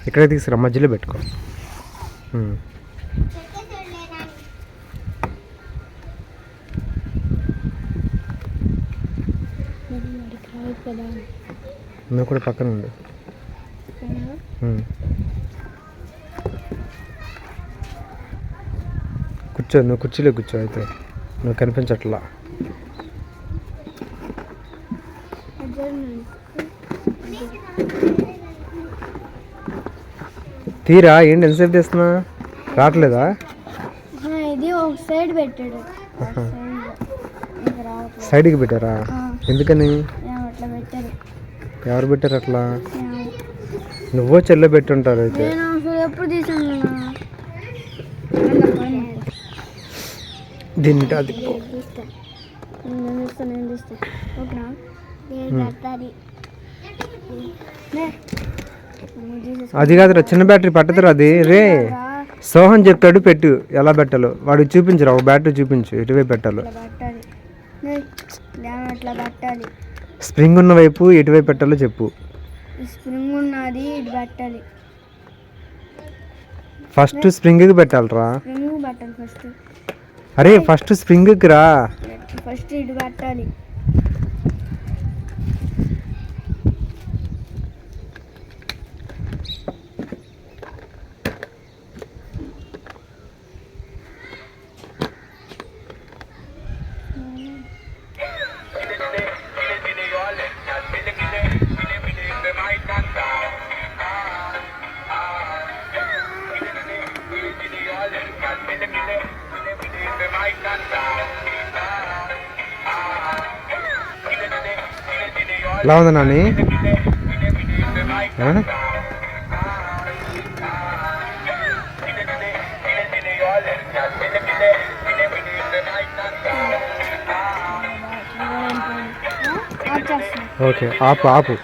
ఇక్కడే తీసుకురా, మధ్యలో పెట్టుకో. నువ్వు కూడా పక్కన ఉండు. కూర్చో, నువ్వు కుర్చీలో కూర్చో. అయితే నువ్వు కనిపించట్లా. తీరా ఏంటి ఎంతసేపు చేస్తున్నా? రావట్లేదా? ఇది ఒక సైడ్ పెట్టాడు. సైడ్కి పెట్టారా? ఎందుకని? ఎవరు పెట్టారు అట్లా? నువ్వో చెల్లె పెట్టుంటారు. అయితే దీన్ని అది కాదురా, చిన్న బ్యాటరీ పట్టదురా అది. రే సోహన్ చెప్తాడు పెట్టు, ఎలా పెట్టాలో. వాడికి చూపించరా, ఒక బ్యాటరీ చూపించు ఎటువైపు పెట్టాలో. స్ప్రింగ్ ఉన్న వైపు ఎటువైపు పెట్టాలో చెప్పు. స్ప్రింగ్ ఉన్నది ఇటు పెట్టాలి. ఫస్ట్ స్ప్రింగ్కి పెట్టాలరా. స్ప్రింగ్ పెట్టాలి ఫస్ట్. అరే ఫస్ట్ స్ప్రింగ్కి రా. ఫస్ట్ ఇటు పెట్టాలి. ఎలా ఉంది నాని? ఓకే, ఆపు ఆపు.